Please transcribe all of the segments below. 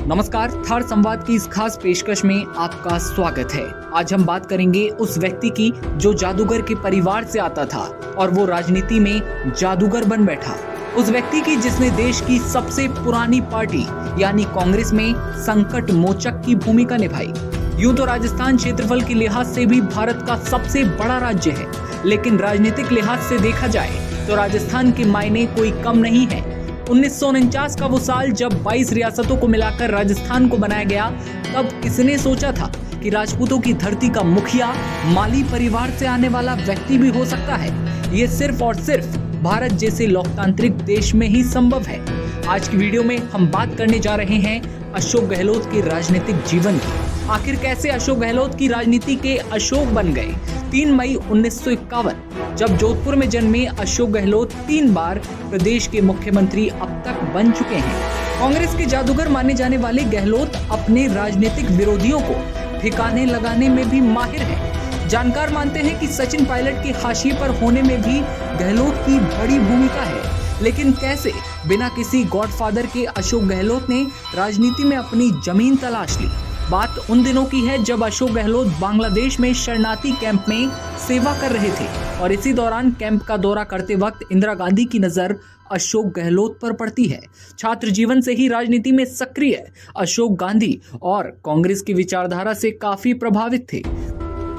नमस्कार, थार संवाद की इस खास पेशकश में आपका स्वागत है। आज हम बात करेंगे उस व्यक्ति की जो जादूगर के परिवार से आता था और वो राजनीति में जादूगर बन बैठा। उस व्यक्ति की जिसने देश की सबसे पुरानी पार्टी यानी कांग्रेस में संकट मोचक की भूमिका निभाई। यूं तो राजस्थान क्षेत्रफल के लिहाज से भी भारत का सबसे बड़ा राज्य है, लेकिन राजनीतिक लिहाज से देखा जाए तो राजस्थान के मायने कोई कम नहीं है। 1949 का वो साल जब 22 रियासतों को मिलाकर राजस्थान को बनाया गया, तब किसने सोचा था कि राजपूतों की धरती का मुखिया माली परिवार से आने वाला व्यक्ति भी हो सकता है। ये सिर्फ और सिर्फ भारत जैसे लोकतांत्रिक देश में ही संभव है। आज की वीडियो में हम बात करने जा रहे हैं अशोक गहलोत के राजनीतिक जीवन की। आखिर कैसे अशोक गहलोत की राजनीति के अशोक बन गए। 3 मई 1951 जब जोधपुर में जन्मे अशोक गहलोत 3 बार प्रदेश के मुख्यमंत्री अब तक बन चुके हैं। कांग्रेस के जादूगर माने जाने वाले गहलोत अपने राजनीतिक विरोधियों को ठिकाने लगाने में भी माहिर हैं। जानकार मानते हैं कि सचिन पायलट के हाशिए पर होने में भी गहलोत की बड़ी भूमिका है। लेकिन कैसे बिना किसी गॉडफादर के अशोक गहलोत ने राजनीति में अपनी जमीन तलाश ली। बात उन दिनों की है जब अशोक गहलोत बांग्लादेश में शरणार्थी कैंप में सेवा कर रहे थे और इसी दौरान कैंप का दौरा करते वक्त इंदिरा गांधी की नजर अशोक गहलोत पर पड़ती है। छात्र जीवन से ही राजनीति में सक्रिय अशोक गांधी और कांग्रेस की विचारधारा से काफी प्रभावित थे।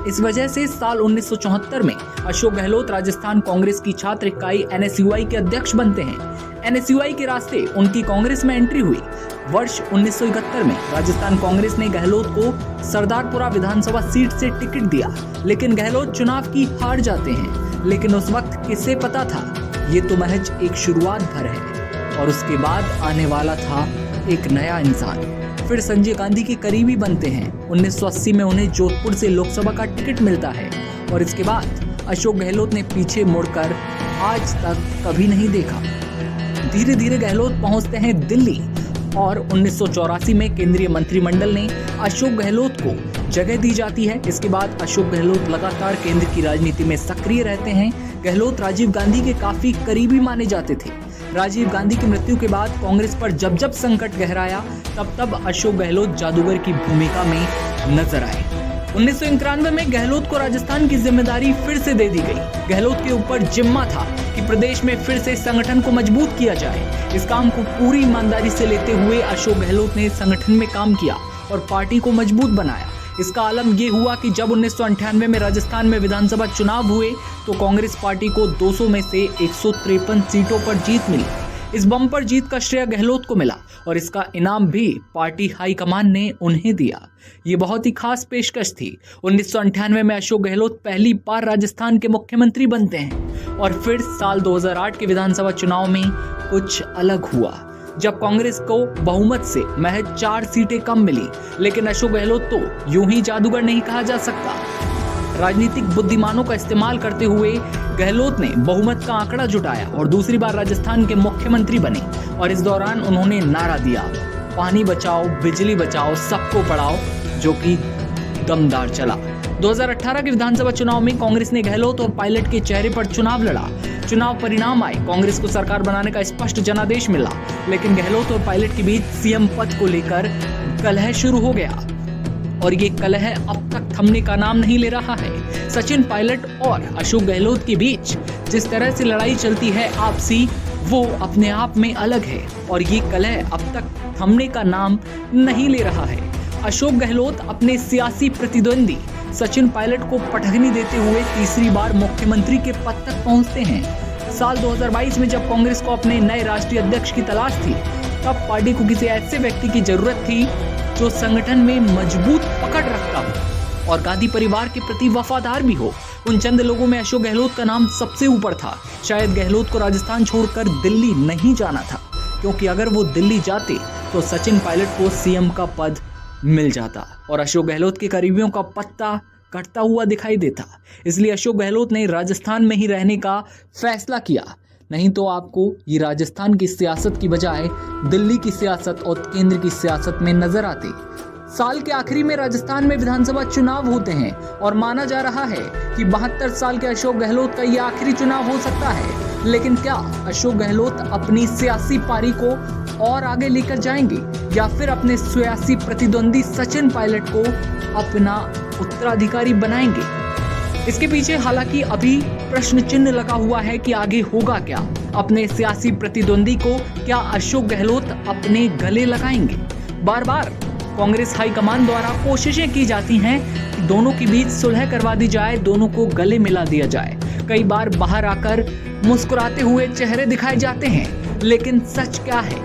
इस वजह से साल 1974 में अशोक गहलोत राजस्थान कांग्रेस की छात्र इकाई NSUI के अध्यक्ष बनते हैं। NSUI के रास्ते उनकी कांग्रेस में एंट्री हुई। वर्ष 1971 में राजस्थान कांग्रेस ने गहलोत को सरदारपुरा विधानसभा सीट से टिकट दिया, लेकिन गहलोत चुनाव की हार जाते हैं। लेकिन उस वक्त किसे पता था ये तो महज एक शुरुआत भर है और उसके बाद आने वाला था एक नया इंसान। फिर संजय गांधी के करीबी बनते हैं। 1980 में उन्हें जोधपुर से लोकसभा का टिकट मिलता है और इसके बाद अशोक गहलोत ने पीछे मुड़कर आज तक कभी नहीं देखा। धीरे धीरे गहलोत पहुंचते हैं दिल्ली और 1984 में केंद्रीय मंत्रिमंडल ने अशोक गहलोत को जगह दी जाती है। इसके बाद अशोक गहलोत लगातार केंद्र की राजनीति में सक्रिय रहते हैं। गहलोत राजीव गांधी के काफी करीबी माने जाते थे। राजीव गांधी की मृत्यु के बाद कांग्रेस पर जब जब संकट गहराया, तब तब अशोक गहलोत जादूगर की भूमिका में नजर आए। 1991 में गहलोत को राजस्थान की जिम्मेदारी फिर से दे दी गई। गहलोत के ऊपर जिम्मा था कि प्रदेश में फिर से संगठन को मजबूत किया जाए। इस काम को पूरी ईमानदारी से लेते हुए अशोक गहलोत ने संगठन में काम किया और पार्टी को मजबूत बनाया। इसका आलम ये हुआ कि जब 1998 में राजस्थान में विधानसभा चुनाव हुए तो कांग्रेस पार्टी को 200 में से 153 सीटों पर जीत मिली। इस बम्पर जीत का श्रेय गहलोत को मिला और इसका इनाम भी पार्टी हाईकमान ने उन्हें दिया। ये बहुत ही खास पेशकश थी। 1998 में अशोक गहलोत पहली बार राजस्थान के मुख्यमंत्री बनते हैं और फिर साल 2008 के विधानसभा चुनाव में कुछ अलग हुआ, जब कांग्रेस को बहुमत से महज 4 सीटें कम मिली। लेकिन अशोक गहलोत तो यूं ही जादूगर नहीं कहा जा सकता। राजनीतिक बुद्धिमानों का इस्तेमाल करते हुए गहलोत ने बहुमत का आंकड़ा जुटाया और दूसरी बार राजस्थान के मुख्यमंत्री बने। और इस दौरान उन्होंने नारा दिया, पानी बचाओ, बिजली बचाओ, सबको पढ़ाओ, जो कि दमदार चला। 2018 के विधानसभा चुनाव में कांग्रेस ने गहलोत और पायलट के चेहरे पर चुनाव लड़ा। चुनाव परिणाम आए, कांग्रेस को सरकार बनाने का स्पष्ट जनादेश मिला, लेकिन गहलोत और पायलट के बीच सीएम पद को लेकर कलह शुरू हो गया और ये कलह अब तक थमने का नाम नहीं ले रहा है। सचिन पायलट और अशोक गहलोत के बीच जिस तरह से लड़ाई चलती है आपसी, वो अपने आप में अलग है और ये कलह अब तक थमने का नाम नहीं ले रहा है। अशोक गहलोत अपने सियासी प्रतिद्वंदी सचिन पायलट को पटखनी देते हुए तीसरी बार मुख्यमंत्री के पद तक पहुंचते हैं। साल 2022 में जब कांग्रेस को अपने नए राष्ट्रीय अध्यक्ष की तलाश थी, तब पार्टी को किसी ऐसे व्यक्ति की जरूरत थी जो संगठन में मजबूत पकड़ रखता हो और गांधी परिवार के प्रति वफादार भी हो। उन चंद लोगों में अशोक गहलोत का नाम सबसे ऊपर था। शायद गहलोत को राजस्थान छोड़कर दिल्ली नहीं जाना था, क्योंकि अगर वो दिल्ली जाते तो सचिन पायलट को सीएम का पद मिल जाता और अशोक गहलोत के करीबियों का पत्ता कटता हुआ दिखाई देता। इसलिए अशोक गहलोत ने राजस्थान में ही रहने का फैसला किया। नहीं तो आपको ये राजस्थान की सियासत की बजाय दिल्ली की सियासत और केंद्र की सियासत में नजर आती। साल के आखिरी में राजस्थान में विधानसभा चुनाव होते हैं और माना जा रहा है कि 72 साल के अशोक गहलोत का ये आखिरी चुनाव हो सकता है। लेकिन क्या अशोक गहलोत अपनी सियासी पारी को और आगे लेकर जाएंगे या फिर अपने सियासी प्रतिद्वंदी सचिन पायलट को अपना उत्तराधिकारी बनाएंगे? इसके पीछे हालांकि अभी प्रश्न चिन्ह लगा हुआ है कि आगे होगा क्या। अपने सियासी प्रतिद्वंदी को क्या अशोक गहलोत अपने गले लगाएंगे? बार बार कांग्रेस हाईकमान द्वारा कोशिशें की जाती हैं कि दोनों के बीच सुलह करवा दी जाए, दोनों को गले मिला दिया जाए। कई बार बाहर आकर मुस्कुराते हुए चेहरे दिखाए जाते हैं, लेकिन सच क्या है?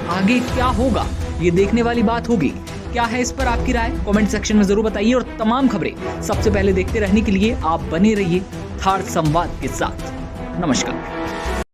आगे क्या होगा, ये देखने वाली बात होगी। क्या है इस पर आपकी राय? कमेंट सेक्शन में जरूर बताइए और तमाम खबरें सबसे पहले देखते रहने के लिए आप बने रहिए थार संवाद के साथ। नमस्कार।